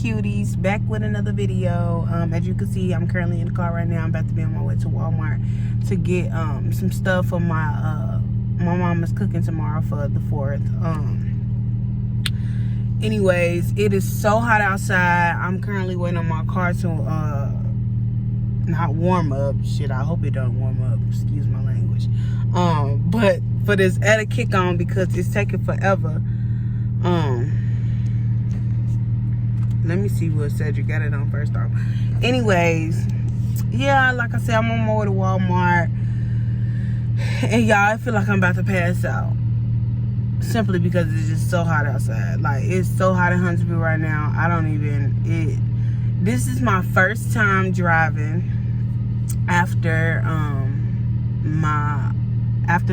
cuties, back with another video. As you can see, I'm currently in the car right now. I'm about to be on my way to Walmart to get some stuff for my mom is cooking tomorrow for the 4th. Anyways, it is so hot outside. I'm currently waiting on my car to not warm up. Shit, I hope it don't warm up. Excuse my language. But for this add kick on because it's taking forever. Let me see what Cedric got it on first off. Anyways, yeah, like I said, I'm on my way to Walmart. And y'all, I feel like I'm about to pass out. Simply because it's just so hot outside. Like, it's so hot in Huntsville right now. This is my first time driving after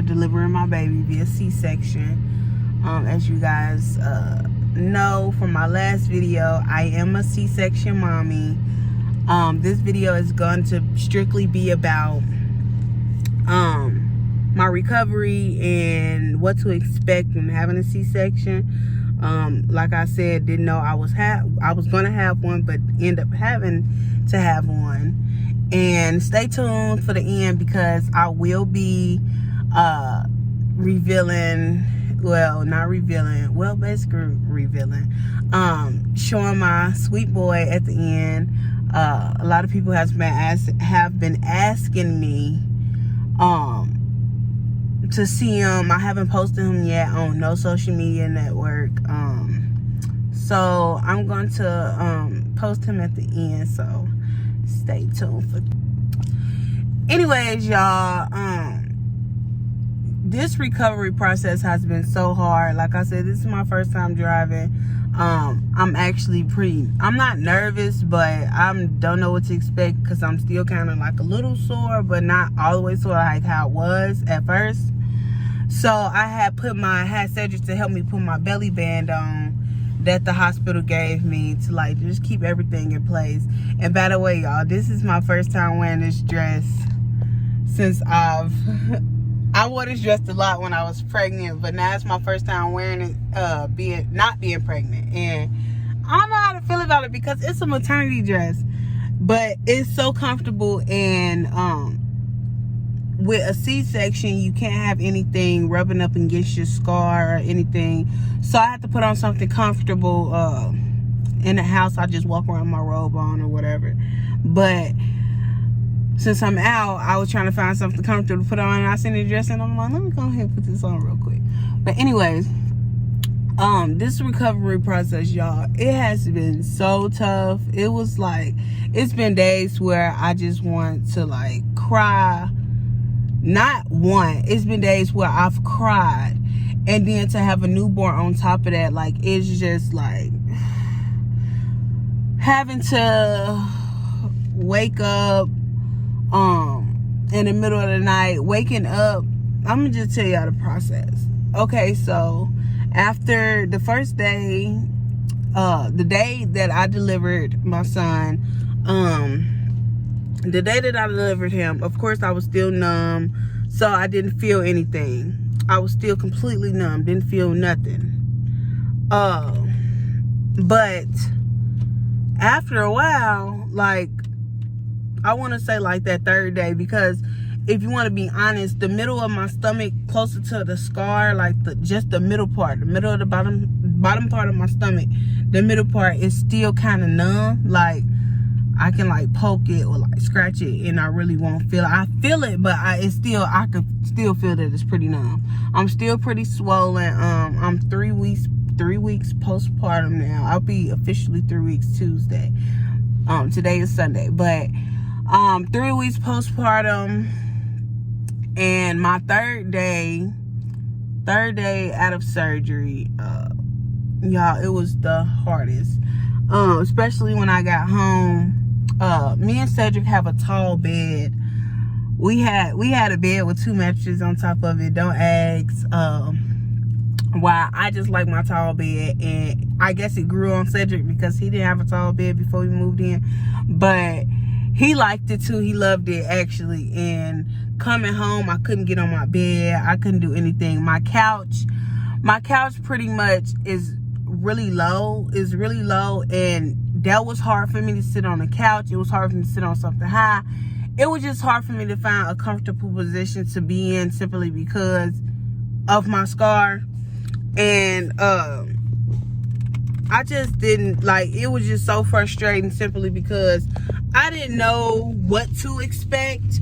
delivering my baby via C-section. As you guys know from my last video, I am a C-section mommy. This video is going to strictly be about my recovery and what to expect when having a C-section. Like I said, didn't know I was gonna have one, but end up having to have one. And stay tuned for the end because I will be showing my sweet boy at the end. A lot of people have been asking me to see him. I haven't posted him yet on no social media network. So I'm going to post him at the end, so stay tuned for. Anyways, y'all, this recovery process has been so hard. Like I said, this is my first time driving. I'm not nervous, but I don't know what to expect because I'm still kind of like a little sore, but not all the way sore like how it was at first. So I had Cedric to help me put my belly band on that the hospital gave me to like just keep everything in place. And by the way, y'all, this is my first time wearing this dress since I wore this dress a lot when I was pregnant, but now it's my first time wearing it not being pregnant. And I don't know how to feel about it because it's a maternity dress, but it's so comfortable. And with a C-section, you can't have anything rubbing up against your scar or anything. So I had to put on something comfortable. In the house, I just walk around with my robe on or whatever. But since I'm out, I was trying to find something comfortable to put on, and I seen the dress, and I'm like, let me go ahead and put this on real quick. But anyways, this recovery process, y'all, it has been so tough. It was like, it's been days where I just want to like cry. It's been days where I've cried, and then to have a newborn on top of that, like, it's just like having to wake up in the middle of the night, waking up. I'm gonna just tell y'all the process. Okay, so after the first day, the day that I delivered my son, the day that I delivered him, of course I was still numb, so I didn't feel anything. I was still completely numb, didn't feel nothing. But after a while, like, I want to say like that third day, because if you want to be honest, the middle of my stomach, closer to the scar, like just the middle part, the middle of the bottom part of my stomach, the middle part is still kind of numb. Like, I can like poke it or like scratch it and I really won't feel it. I feel it, but I could still feel that it's pretty numb. I'm still pretty swollen. I'm 3 weeks postpartum now. I'll be officially 3 weeks Tuesday. Today is Sunday, but 3 weeks postpartum, and my third day out of surgery, y'all, it was the hardest. Especially when I got home. Me and Cedric have a tall bed. We had a bed with 2 mattresses on top of it. Don't ask why. I just like my tall bed, and I guess it grew on Cedric because he didn't have a tall bed before we moved in, but he liked it too. He loved it actually. And coming home, I couldn't get on my bed. I couldn't do anything. My couch pretty much is really low, and that was hard for me to sit on the couch. It was hard for me to sit on something high. It was just hard for me to find a comfortable position to be in simply because of my scar. And I just didn't, like, it was just so frustrating simply because I didn't know what to expect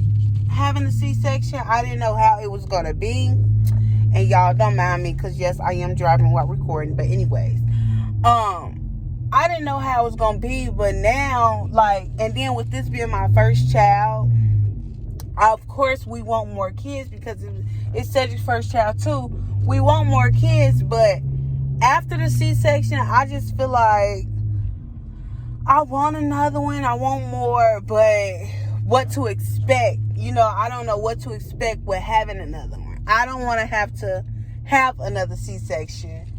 having a C-section. I didn't know how it was going to be. And y'all don't mind me because, yes, I am driving while recording. But anyways, I didn't know how it was going to be. But now, like, and then with this being my first child, of course, we want more kids because it's Cedric's first child, too. We want more kids, but after the C-section, I just feel like I want another one. I want more, but what to expect? You know, I don't know what to expect with having another one. I don't want to have another C-section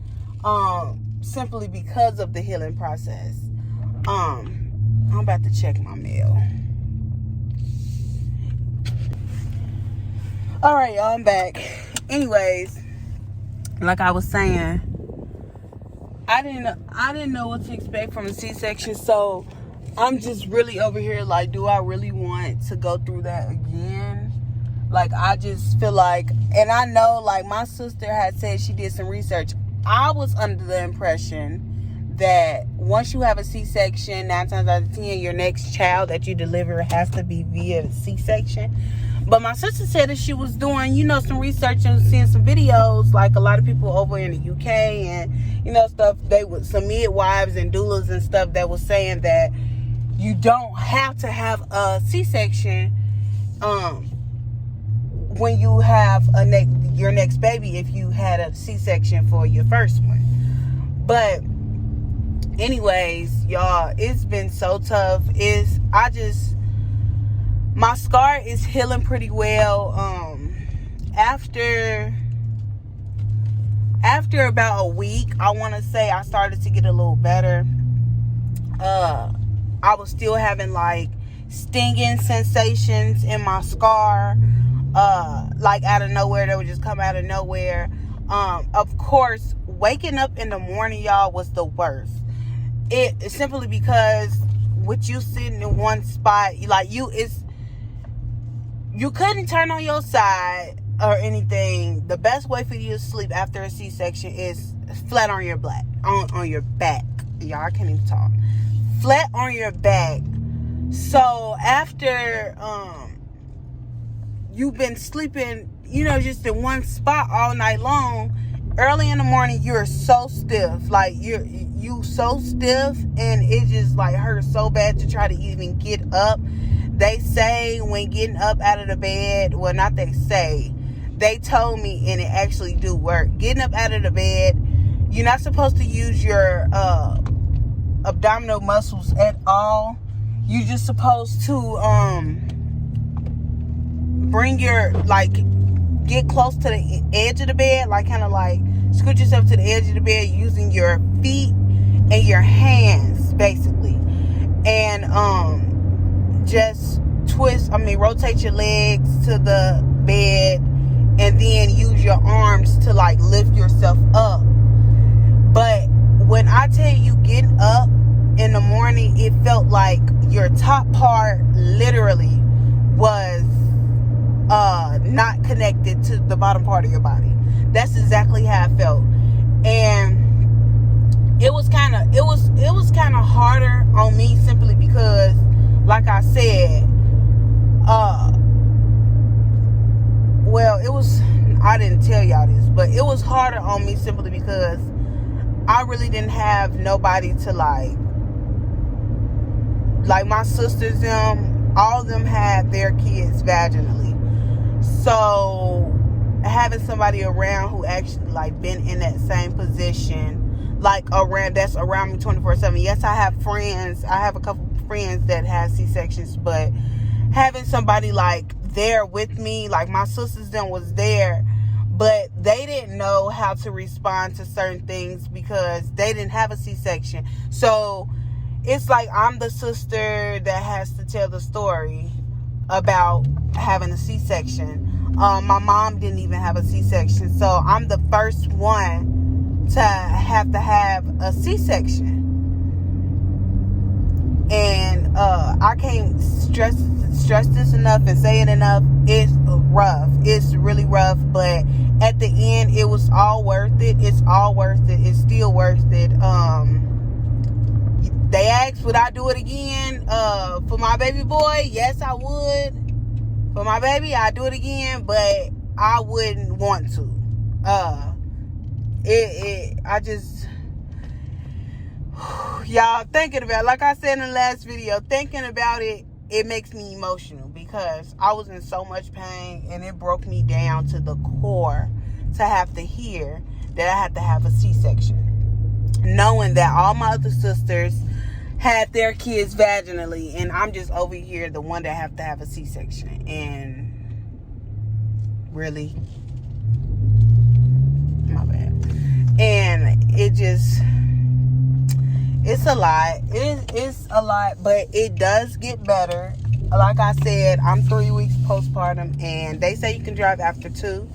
simply because of the healing process. I'm about to check my mail. All right, y'all, I'm back. Anyways, like I was saying, I didn't know what to expect from a C-section, so I'm just really over here like, do I really want to go through that again? Like, I just feel like, and I know, like, my sister had said she did some research. I was under the impression that once you have a C-section, 9 times out of 10, your next child that you deliver has to be via C-section. But my sister said that she was doing, you know, some research and seeing some videos, like a lot of people over in the UK and, you know, stuff, some midwives and doulas and stuff that was saying that you don't have to have a C-section when you have your next baby if you had a C-section for your first one. But anyways, y'all, it's been so tough. My scar is healing pretty well. After about a week, I want to say I started to get a little better. I was still having like stinging sensations in my scar, like out of nowhere. They would just come out of nowhere. Of course, waking up in the morning, y'all, was the worst. It simply because with you sitting in one spot, you couldn't turn on your side or anything. The best way for you to sleep after a C-section is flat on your back. On your back. Y'all, I can't even talk. Flat on your back. So after you've been sleeping, you know, just in one spot all night long, early in the morning you're so stiff. Like you so stiff, and it just like hurts so bad to try to even get up. They say when getting up out of the bed, well, not they say, they told me, and it actually do work. Getting up out of the bed, you're not supposed to use your abdominal muscles at all. You're just supposed to get close to the edge of the bed, like kind of like scoot yourself to the edge of the bed using your feet and your hands, basically. And just rotate your legs to the bed, and then use your arms to like lift yourself up. But when I tell you getting up in the morning, it felt like your top part literally was not connected to the bottom part of your body. That's exactly how I felt. And it was kind of harder on me simply because, like I said, I didn't tell y'all this, but it was harder on me simply because I really didn't have nobody to like my sisters, all of them had their kids vaginally. So having somebody around who actually like been in that same position, that's around me 24/7. Yes, I have friends. I have a couple friends that have C-sections, but having somebody like there with me, like my sisters then was there, but they didn't know how to respond to certain things because they didn't have a C-section. So it's like I'm the sister that has to tell the story about having a C-section. My mom didn't even have a C-section, so I'm the first one to have a C-section. And I can't stress this enough and say it enough. It's rough. It's really rough, but at the end, it was all worth it. It's all worth it. It's still worth it. They asked, would I do it again for my baby boy? Yes, I would. For my baby, I'd do it again, but I wouldn't want to. Y'all, thinking about, like I said in the last video, thinking about it, it makes me emotional because I was in so much pain and it broke me down to the core to have to hear that I had to have a C-section. Knowing that all my other sisters had their kids vaginally and I'm just over here, the one that have to have a C-section. And really, my bad. And it just, it's a lot. It's a lot, but it does get better. Like I said, I'm 3 weeks postpartum, and they say you can drive after 2.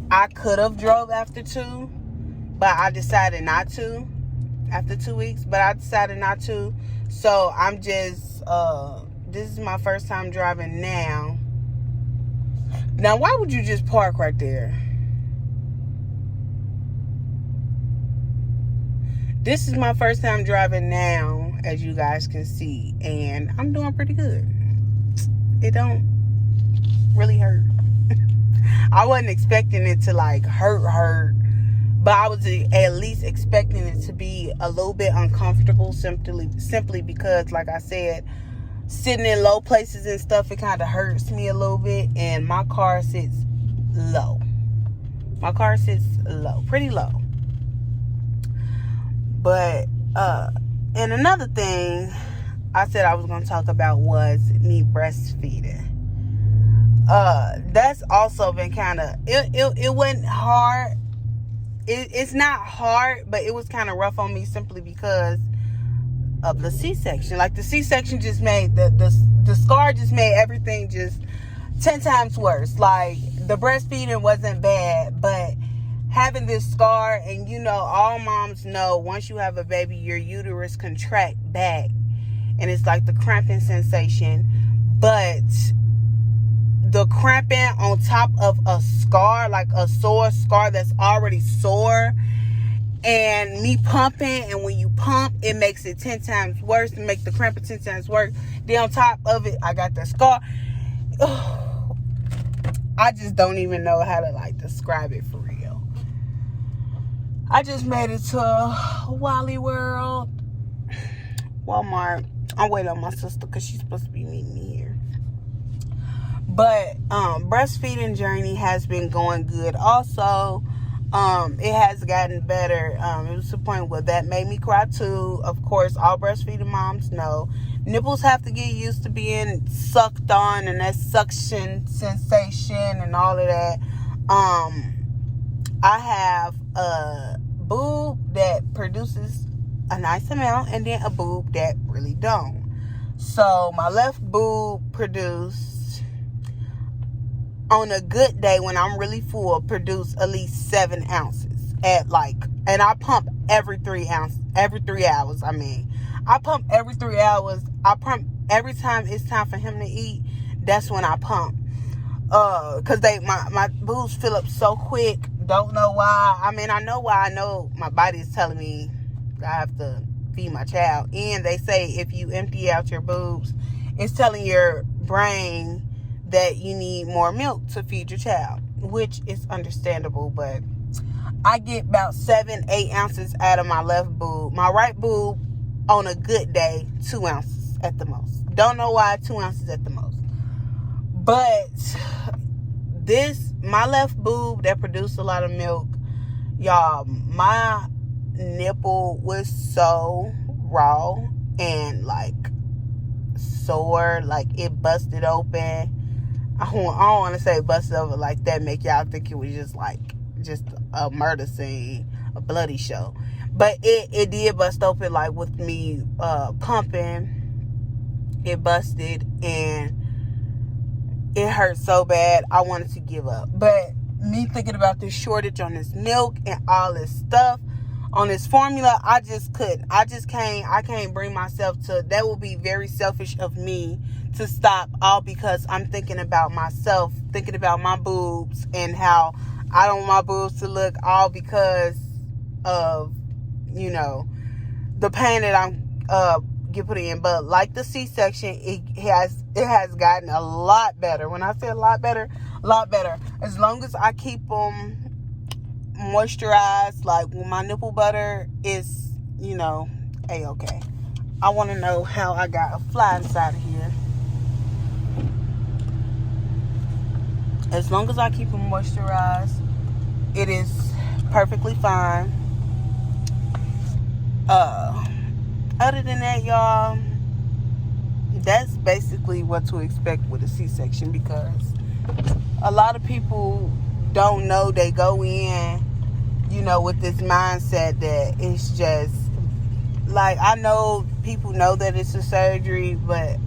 I could have drove after 2, but I decided not to. After 2 weeks, but I decided not to. So I'm just, this is my first time driving now. Now, why would you just park right there? This is my first time driving now, as you guys can see, and I'm doing pretty good. It don't really hurt. I wasn't expecting it to like hurt, but I was at least expecting it to be a little bit uncomfortable simply because, like I said, sitting in low places and stuff, it kind of hurts me a little bit, and my car sits low. My car sits low, pretty low. But, and another thing I said I was going to talk about was me breastfeeding. That's also been kind of, it wasn't hard. It's not hard, but it was kind of rough on me simply because of the C-section. Like, the C-section just made, the scar just made everything just 10 times worse. Like, the breastfeeding wasn't bad, but having this scar, and you know, all moms know once you have a baby, your uterus contract back, and it's like the cramping sensation. But the cramping on top of a scar, like a sore scar that's already sore, and me pumping, and when you pump, it makes it 10 times worse, and make the cramping 10 times worse. Then on top of it, I got the scar. Oh, I just don't even know how to like describe it for real. I just made it to Wally World, Walmart. I'm waiting on my sister because she's supposed to be meeting me here. But breastfeeding journey has been going good. Also, it has gotten better. It was to the point where that made me cry too. Of course, all breastfeeding moms know nipples have to get used to being sucked on, and that suction sensation and all of that. I have a boob that produces a nice amount, and then a boob that really don't. So my left boob produced, on a good day when I'm really full, produce at least 7 ounces at like, and I pump every 3 hours. I mean, I pump every 3 hours. I pump every time it's time for him to eat. That's when I pump. Cause my boobs fill up so quick. Don't know why. I mean, I know why. I know my body is telling me I have to feed my child. And they say if you empty out your boobs, it's telling your brain that you need more milk to feed your child, which is understandable. But I get about 7-8 ounces out of my left boob. My right boob, on a good day, 2 ounces at the most. Don't know why 2 ounces at the most. But my left boob that produced a lot of milk, y'all, my nipple was so raw and like sore, like it busted open. I don't want to say busted open like that, make y'all think it was just a murder scene, a bloody show. But it did bust open, like with me pumping. It busted, and it hurt so bad I wanted to give up. But me thinking about this shortage on this milk and all this stuff, on this formula. I just couldn't. I can't bring myself to. That would be very selfish of me to stop, all because I'm thinking about myself, thinking about my boobs and how I don't want my boobs to look, all because of, you know, the pain that I'm get put in. But like the C-section, it has gotten a lot better. When I say a lot better, as long as I keep them moisturized, like when my nipple butter is, you know, a-okay. I want to know how I got a fly inside of here. As long as I keep them moisturized, it is perfectly fine. Other than that, y'all, that's basically what to expect with a C-section, because a lot of people don't know. They go in, you know, with this mindset that it's just like, I know people know that it's a surgery, but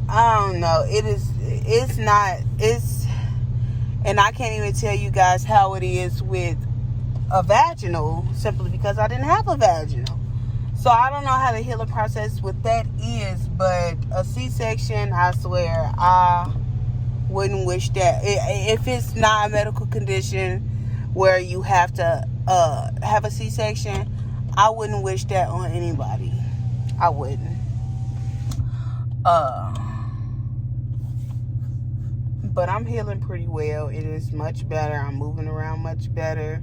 I don't know. It's not, and I can't even tell you guys how it is with a vaginal, simply because I didn't have a vaginal. So I don't know how the healing process with that is, but a C-section, I swear, I wouldn't wish that. If it's not a medical condition where you have to have a C-section, I wouldn't wish that on anybody. I wouldn't. But I'm healing pretty well. It is much better. I'm moving around much better.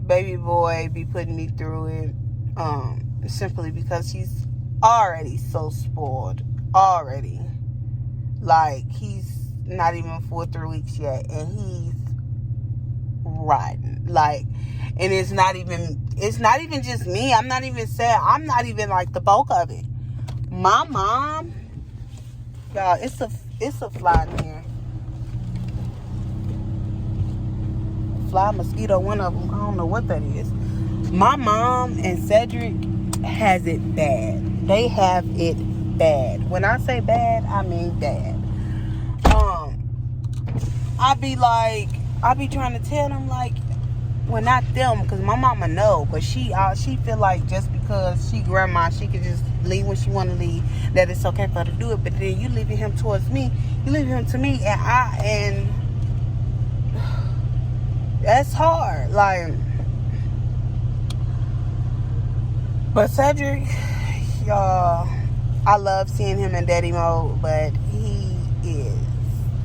Baby boy be putting me through it, simply because he's already so spoiled already. Like, he's not even 4-3 weeks yet, and he's riding. Like, and it's not even just me. I'm not even like the bulk of it. My mom, y'all, it's a fly in here. Fly, mosquito, one of them. I don't know what that is. My mom and Cedric has it bad. They have it bad. When I say bad, I mean bad. I be trying to tell them, like, well, not them, because my mama know, but she feel like just because she grandma, she could just leave when she want to leave, that it's okay for her to do it. But then you leaving him towards me, you leaving him to me, and that's hard. Like, but Cedric, y'all, I love seeing him in daddy mode, but he is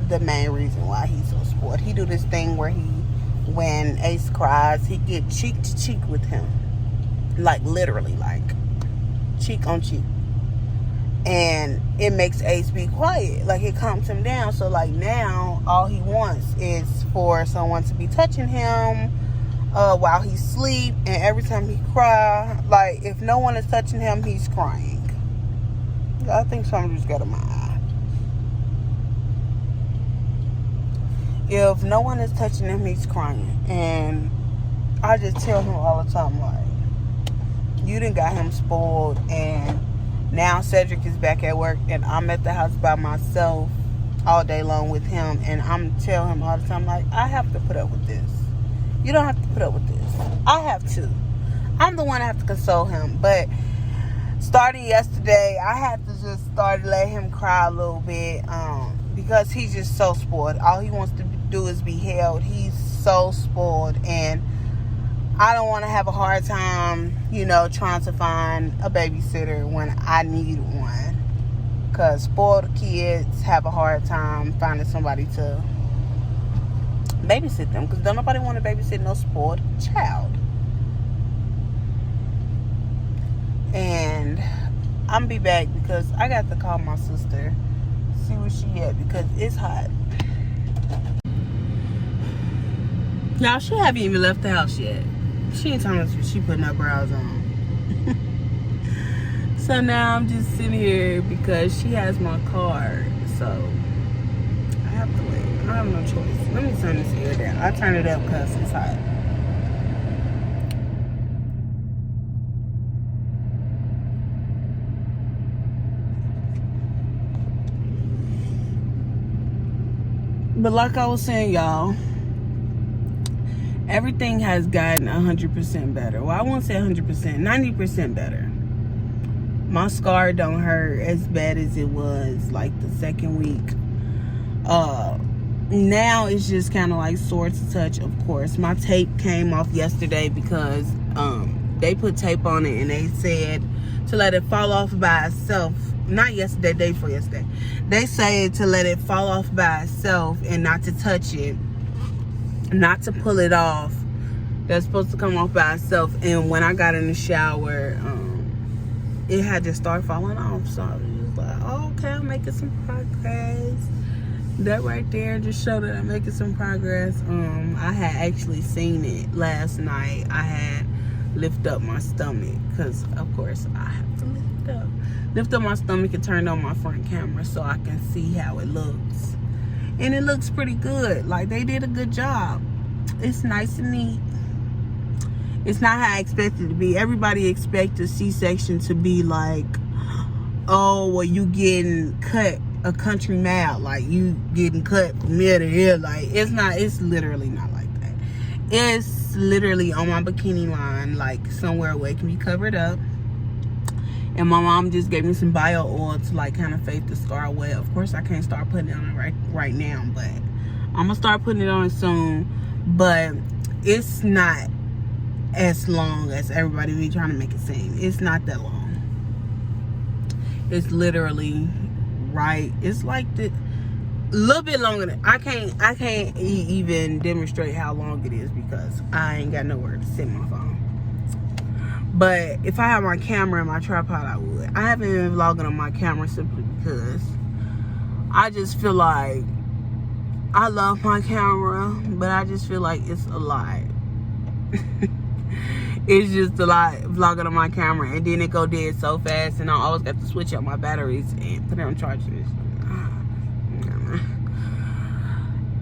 the main reason why he's so spoiled. He do this thing where when Ace cries, he get cheek to cheek with him, like literally, like cheek on cheek, and it makes Ace be quiet. Like, it calms him down. So like, now all he wants is for someone to be touching him while he's asleep, and every time he cry, like, if no one is touching him, he's crying. I think something just got in my eye. If no one is touching him, he's crying. And I just tell him all the time, like, you done got him spoiled, and now Cedric is back at work, and I'm at the house by myself all day long with him, and I'm telling him all the time, like, I have to put up with this. You don't have to put up with this. I have to. I'm the one that have to console him. But starting yesterday, I had to just start to let him cry a little bit, because he's just so spoiled. All he wants to do is be held. He's so spoiled, and I don't want to have a hard time, you know, trying to find a babysitter when I need one, because spoiled kids have a hard time finding somebody to babysit them, because don't nobody want to babysit no spoiled child. And I'm be back because I got to call my sister, see where she at, because it's hot. Y'all, she haven't even left the house yet. She ain't telling us she putting her brows on. So now I'm just sitting here because she has my card. So I have to wait. I have no choice. Let me turn this air down. I turn it up because it's hot. But like I was saying, y'all, everything has gotten 100% better. Well, I won't say 100%, 90% better. My scar don't hurt as bad as it was like the second week. Now it's just kind of like sore to touch, of course. My tape came off yesterday because they put tape on it and they said to let it fall off by itself. Not yesterday, day before yesterday. They say to let it fall off by itself and not to touch it, not to pull it off. That's supposed to come off by itself. And when I got in the shower, it had to start falling off. So I was just like, oh, okay, I'm making some progress. That right there just showed that I'm making some progress. I had actually seen it last night. I had lift up my stomach because, of course, I have to lift up my stomach and turn on my front camera so I can see how it looks. And it looks pretty good. Like, they did a good job. It's nice and neat. It's not how I expected it to be. Everybody expects a C-section to be like, oh, well, you getting cut a country mile. Like, you getting cut from ear to ear. Like, it's not. It's literally not like that. It's literally on my bikini line, like somewhere where it can be covered up. And my mom just gave me some bio oil to like kind of fade the scar away. Of course, I can't start putting it on right now, but I'm gonna start putting it on soon. But it's not as long as everybody be trying to make it seem. It's not that long. It's literally right. It's like the little bit longer than I can't even demonstrate how long it is because I ain't got nowhere to sit my phone. But if I had my camera and my tripod, I would. I haven't been vlogging on my camera simply because I just feel like I love my camera, but I just feel like it's a lot. It's just a lot vlogging on my camera, and then it go dead so fast, and I always got to switch out my batteries and put it on chargers.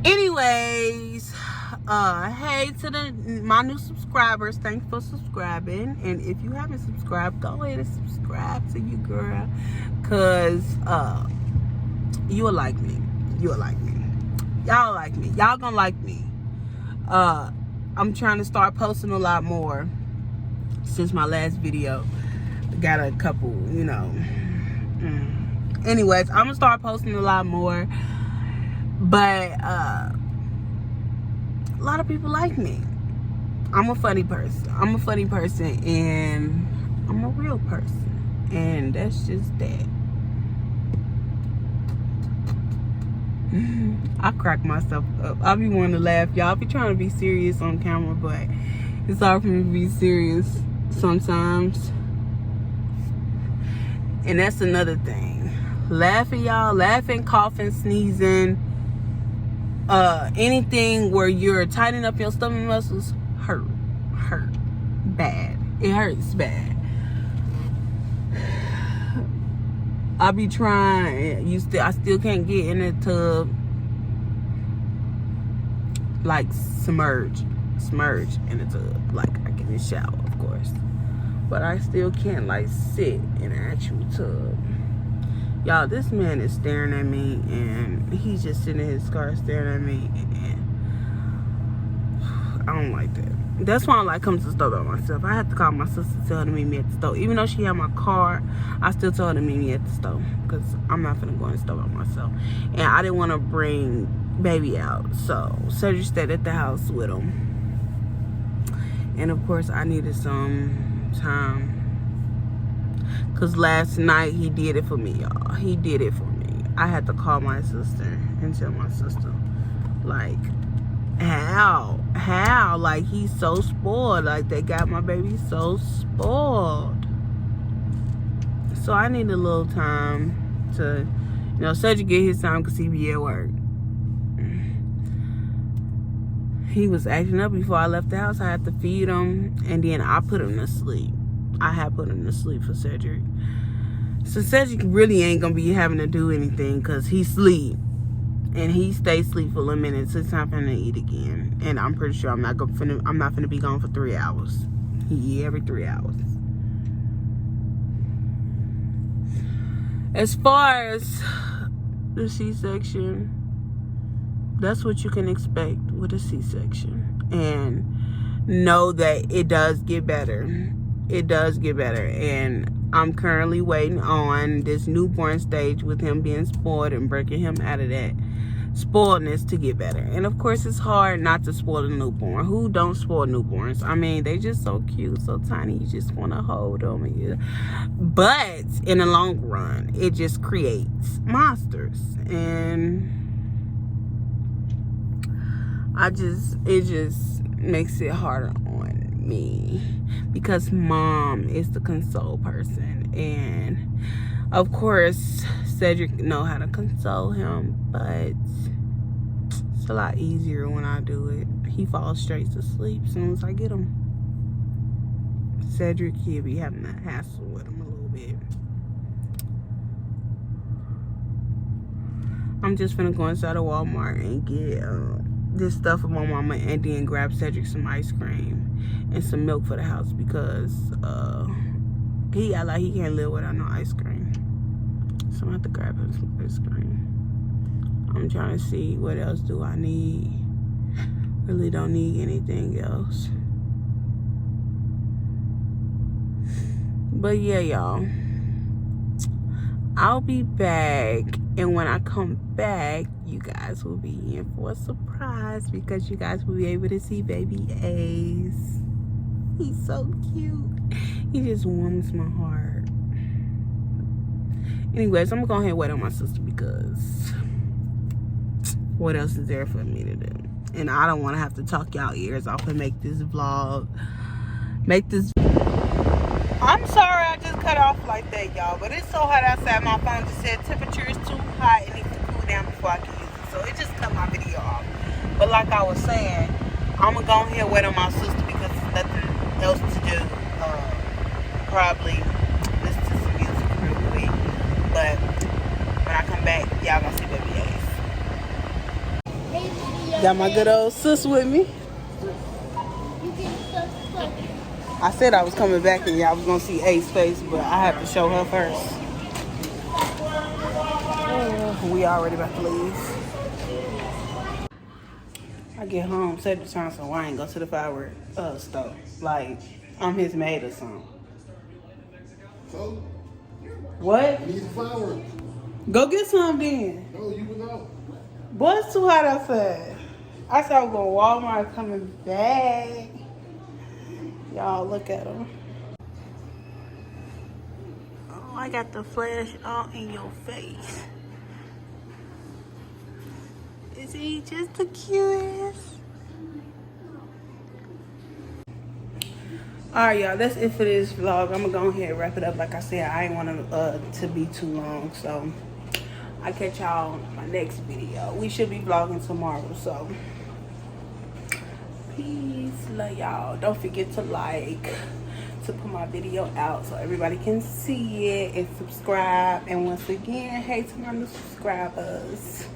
Anyways, hey to my new subscribers, thanks for subscribing. And if you haven't subscribed, go ahead and subscribe to you, girl, cause you will like me. Y'all like me. Y'all gonna like me. I'm trying to start posting a lot more since my last video. Got a couple, you know. Anyways, I'm gonna start posting a lot more. But a lot of people like me. I'm a funny person. And I'm a real person. And that's just that. I crack myself up. I be wanting to laugh. Y'all be trying to be serious on camera, but it's hard for me to be serious sometimes. And that's another thing. Laughing, y'all. Laughing, coughing, sneezing. Anything where you're tightening up your stomach muscles hurt bad. It hurts bad. I be trying. I still can't get in the tub. Like submerge in the tub. Like I get in the shower, of course, but I still can't like sit in an actual tub. Y'all, this man is staring at me, and he's just sitting in his car staring at me, and I don't like that. That's why I like coming to the store by myself. I had to call my sister to tell her to meet me at the store. Even though she had my car, I still told her to meet me at the store because I'm not finna go in the store by myself. And I didn't want to bring baby out, so Cedric stayed at the house with him. And of course, I needed some time. Because last night, he did it for me, y'all. He did it for me. I had to call my sister and tell my sister, like, how? Like, he's so spoiled. Like, they got my baby so spoiled. So I need a little time to, you know, Cedric get his time because he be at work. He was acting up before I left the house. I had to feed him, and then I put him to sleep. I had put him to sleep for Cedric. So Cedric really ain't gonna be having to do anything because he sleep. And he stays asleep for a little minute. So it's time for him to eat again. And I'm pretty sure I'm not gonna be gone for 3 hours. He eat every 3 hours. As far as the C-section, that's what you can expect with a C-section. and know that it does get better. It does get better. And I'm currently waiting on this newborn stage with him being spoiled and breaking him out of that spoiledness to get better. And of course, it's hard not to spoil a newborn. Who don't spoil newborns? I mean, they just so cute, so tiny. You just want to hold them. But in the long run, it just creates monsters. And it just makes it harder on me, because mom is the console person. And of course, Cedric know how to console him, but it's a lot easier when I do it. He falls straight to sleep as soon as I get him. Cedric, he'll be having that hassle with him a little bit. I'm just finna go inside of Walmart and get this stuff for my mama, and then grab Cedric some ice cream and some milk for the house, because he act like he can't live without no ice cream. So I'm gonna have to grab him some ice cream. I'm trying to see what else do I need. Really don't need anything else. But yeah, y'all, I'll be back, and when I come back, you guys will be in for a surprise, because you guys will be able to see baby Ace. He's so cute. He just warms my heart. Anyways, I'm gonna go ahead and wait on my sister, because what else is there for me to do? And I don't want to have to talk y'all ears off and make this vlog. I'm sorry I just cut off like that, y'all, but it's so hot outside. My phone just said temperature is too hot, it needs to cool down before I can use it. So it just cut my video off. But like I was saying, I'm gonna go ahead and wait on my sister, because there's nothing else to do. Probably listen to some music real quick. But when I come back, y'all gonna see baby Ace. Got my good old sis with me. I said I was coming back and y'all was gonna see Ace's face, but I have to show her first. We already about to leave. I get home, set the time, so I ain't go to the firework store. Like, I'm his maid or something. So? What? You need the fireworks. Go get some then. No, you was out. Boy, it's too hot outside. I said I was going to Walmart coming back. Y'all, look at him. Oh, I got the flash all in your face. Is he just the cutest? Alright, y'all, that's it for this vlog. I'm gonna go ahead and wrap it up. Like I said, I ain't want to be too long, so I'll catch y'all on my next video. We should be vlogging tomorrow, so peace, love y'all. Don't forget to put my video out so everybody can see it, and subscribe. And once again, hey to my new subscribers.